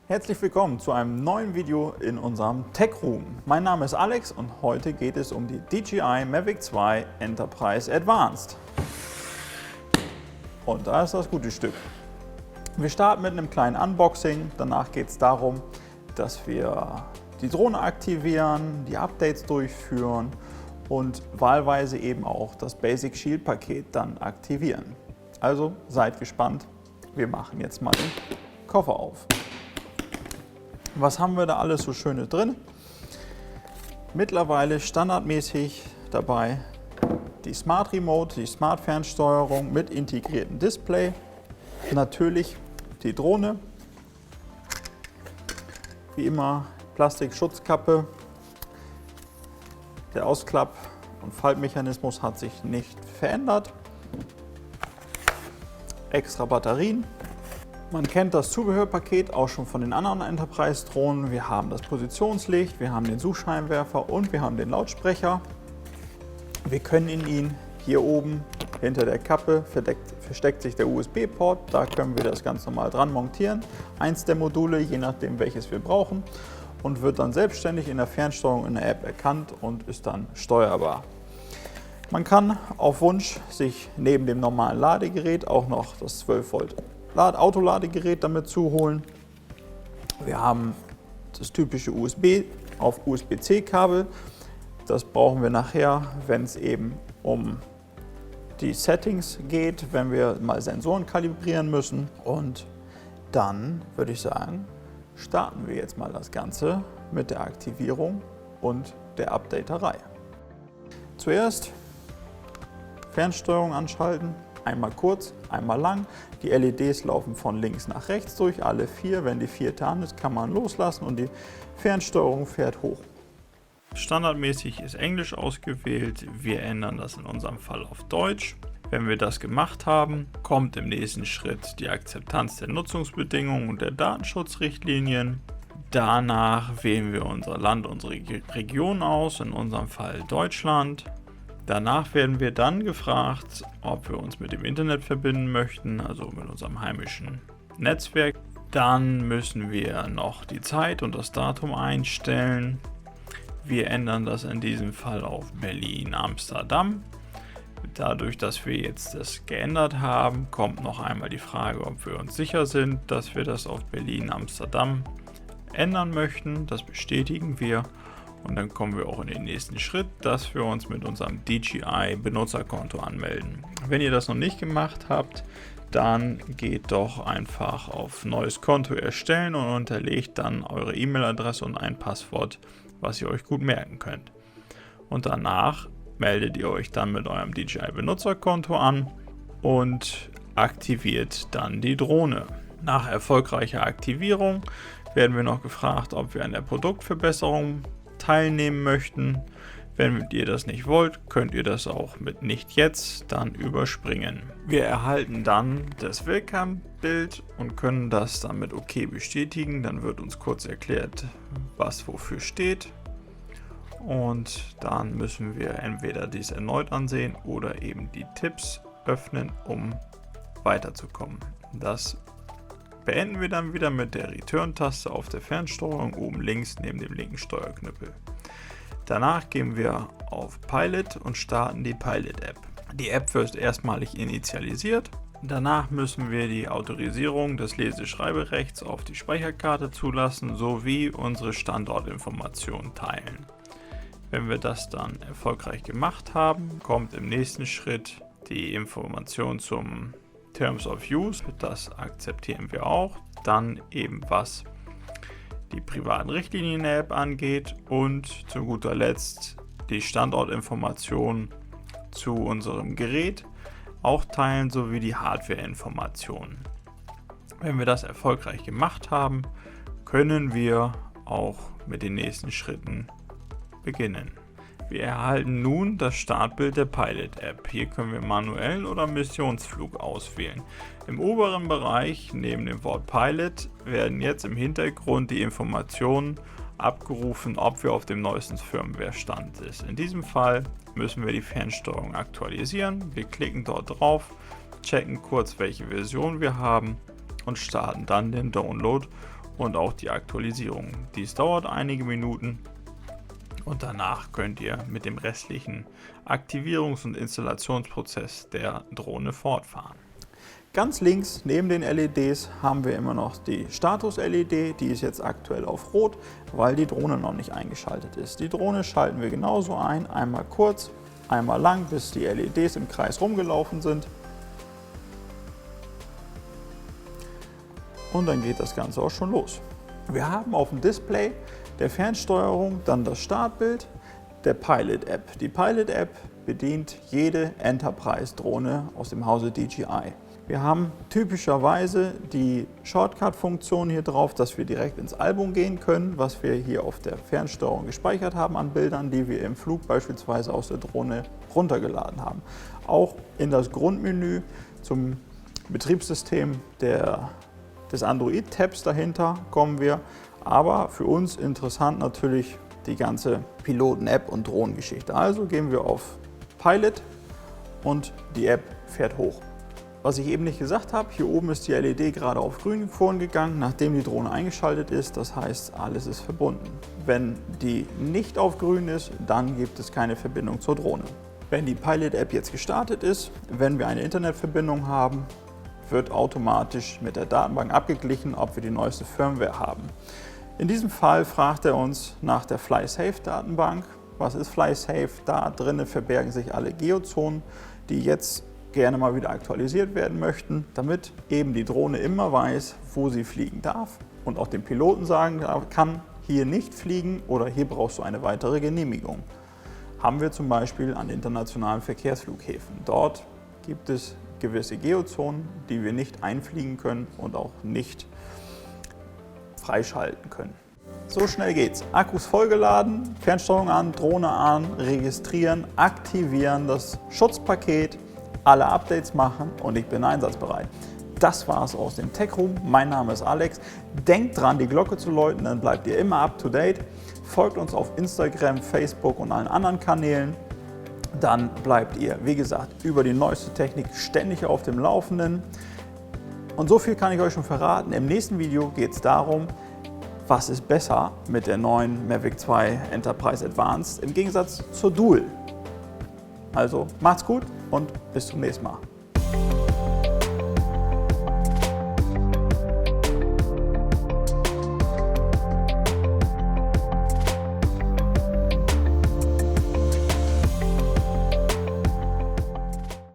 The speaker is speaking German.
Herzlich willkommen zu einem neuen Video in unserem Tech Room. Mein Name ist Alex und heute geht es um die DJI Mavic 2 Enterprise Advanced. Und da ist das gute Stück. Wir starten mit einem kleinen Unboxing, danach geht es darum, dass wir die Drohne aktivieren, die Updates durchführen und wahlweise eben auch das Basic Shield Paket dann aktivieren. Also seid gespannt, wir machen jetzt mal den Koffer auf. Was haben wir da alles so Schönes drin? Mittlerweile standardmäßig dabei die Smart Remote, die Smart Fernsteuerung mit integriertem Display. Natürlich die Drohne. Wie immer Plastikschutzkappe. Der Ausklapp- und Faltmechanismus hat sich nicht verändert. Extra Batterien. Man kennt das Zubehörpaket auch schon von den anderen Enterprise-Drohnen. Wir haben das Positionslicht, wir haben den Suchscheinwerfer und wir haben den Lautsprecher. Wir können in ihn hier oben hinter der Kappe versteckt sich der USB-Port. Da können wir das ganz normal dran montieren. Eins der Module, je nachdem welches wir brauchen, und wird dann selbstständig in der Fernsteuerung in der App erkannt und ist dann steuerbar. Man kann auf Wunsch sich neben dem normalen Ladegerät auch noch das 12 Volt Autoladegerät damit zuholen. Wir haben das typische USB auf USB-C-Kabel. Das brauchen wir nachher, wenn es eben um die Settings geht, wenn wir mal Sensoren kalibrieren müssen. Und dann würde ich sagen, starten wir jetzt mal das Ganze mit der Aktivierung und der Updaterei. Zuerst Fernsteuerung anschalten. Einmal kurz, einmal lang. Die LEDs laufen von links nach rechts durch, alle 4. Wenn die 4 an ist, kann man loslassen und die Fernsteuerung fährt hoch. Standardmäßig ist Englisch ausgewählt. Wir ändern das in unserem Fall auf Deutsch. Wenn wir das gemacht haben, kommt im nächsten Schritt die Akzeptanz der Nutzungsbedingungen und der Datenschutzrichtlinien. Danach wählen wir unser Land, unsere Region aus, in unserem Fall Deutschland. Danach werden wir dann gefragt, ob wir uns mit dem Internet verbinden möchten, also mit unserem heimischen Netzwerk. Dann müssen wir noch die Zeit und das Datum einstellen. Wir ändern das in diesem Fall auf Berlin-Amsterdam. Dadurch, dass wir jetzt das geändert haben, kommt noch einmal die Frage, ob wir uns sicher sind, dass wir das auf Berlin-Amsterdam ändern möchten. Das bestätigen wir. Und dann kommen wir auch in den nächsten Schritt, dass wir uns mit unserem DJI Benutzerkonto anmelden. Wenn ihr das noch nicht gemacht habt, dann geht doch einfach auf neues Konto erstellen und unterlegt dann eure E-Mail-Adresse und ein Passwort, was ihr euch gut merken könnt. Und danach meldet ihr euch dann mit eurem DJI Benutzerkonto an und aktiviert dann die Drohne. Nach erfolgreicher Aktivierung werden wir noch gefragt, ob wir an der Produktverbesserung teilnehmen möchten. Wenn ihr das nicht wollt, könnt ihr das auch mit nicht jetzt dann überspringen. Wir erhalten dann das Welcome-Bild und können das dann mit OK bestätigen. Dann wird uns kurz erklärt, was wofür steht. Und dann müssen wir entweder dies erneut ansehen oder eben die Tipps öffnen, um weiterzukommen. Das beenden wir dann wieder mit der Return-Taste auf der Fernsteuerung oben links neben dem linken Steuerknüppel. Danach gehen wir auf Pilot und starten die Pilot-App. Die App wird erstmalig initialisiert. Danach müssen wir die Autorisierung des Leseschreiberechts auf die Speicherkarte zulassen sowie unsere Standortinformationen teilen. Wenn wir das dann erfolgreich gemacht haben, kommt im nächsten Schritt die Information zum Terms of Use, das akzeptieren wir auch. Dann eben was die privaten Richtlinien der App angeht und zu guter Letzt die Standortinformationen zu unserem Gerät auch teilen, sowie die Hardwareinformationen. Wenn wir das erfolgreich gemacht haben, können wir auch mit den nächsten Schritten beginnen. Wir erhalten nun das Startbild der Pilot-App. Hier können wir manuell oder Missionsflug auswählen. Im oberen Bereich neben dem Wort Pilot werden jetzt im Hintergrund die Informationen abgerufen, ob wir auf dem neuesten Firmware-Stand sind. In diesem Fall müssen wir die Fernsteuerung aktualisieren. Wir klicken dort drauf, checken kurz, welche Version wir haben und starten dann den Download und auch die Aktualisierung. Dies dauert einige Minuten und danach könnt ihr mit dem restlichen Aktivierungs- und Installationsprozess der Drohne fortfahren. Ganz links neben den LEDs haben wir immer noch die Status-LED, die ist jetzt aktuell auf Rot, weil die Drohne noch nicht eingeschaltet ist. Die Drohne schalten wir genauso ein, einmal kurz, einmal lang, bis die LEDs im Kreis rumgelaufen sind. Und dann geht das Ganze auch schon los. Wir haben auf dem Display der Fernsteuerung dann das Startbild der Pilot-App. Die Pilot-App bedient jede Enterprise-Drohne aus dem Hause DJI. Wir haben typischerweise die Shortcut-Funktion hier drauf, dass wir direkt ins Album gehen können, was wir hier auf der Fernsteuerung gespeichert haben an Bildern, die wir im Flug beispielsweise aus der Drohne runtergeladen haben. Auch in das Grundmenü zum Betriebssystem des Android-Tabs dahinter kommen wir. Aber für uns interessant natürlich die ganze Piloten-App und Drohnengeschichte. Also gehen wir auf Pilot und die App fährt hoch. Was ich eben nicht gesagt habe, hier oben ist die LED gerade auf grün vorgegangen, nachdem die Drohne eingeschaltet ist. Das heißt, alles ist verbunden. Wenn die nicht auf grün ist, dann gibt es keine Verbindung zur Drohne. Wenn die Pilot-App jetzt gestartet ist, wenn wir eine Internetverbindung haben, wird automatisch mit der Datenbank abgeglichen, ob wir die neueste Firmware haben. In diesem Fall fragt er uns nach der FlySafe-Datenbank. Was ist FlySafe? Da drinnen verbergen sich alle Geozonen, die jetzt gerne mal wieder aktualisiert werden möchten, damit eben die Drohne immer weiß, wo sie fliegen darf und auch dem Piloten sagen kann, hier nicht fliegen oder hier brauchst du eine weitere Genehmigung. Haben wir zum Beispiel an internationalen Verkehrsflughäfen. Dort gibt es gewisse Geozonen, die wir nicht einfliegen können und auch nicht freischalten können. So schnell geht's. Akkus vollgeladen, Fernsteuerung an, Drohne an, registrieren, aktivieren, das Schutzpaket, alle Updates machen und ich bin einsatzbereit. Das war's aus dem Tech Room. Mein Name ist Alex. Denkt dran, die Glocke zu läuten, dann bleibt ihr immer up to date. Folgt uns auf Instagram, Facebook und allen anderen Kanälen. Dann bleibt ihr, wie gesagt, über die neueste Technik ständig auf dem Laufenden. Und so viel kann ich euch schon verraten. Im nächsten Video geht es darum, was ist besser mit der neuen Mavic 2 Enterprise Advanced im Gegensatz zur Dual. Also macht's gut und bis zum nächsten Mal.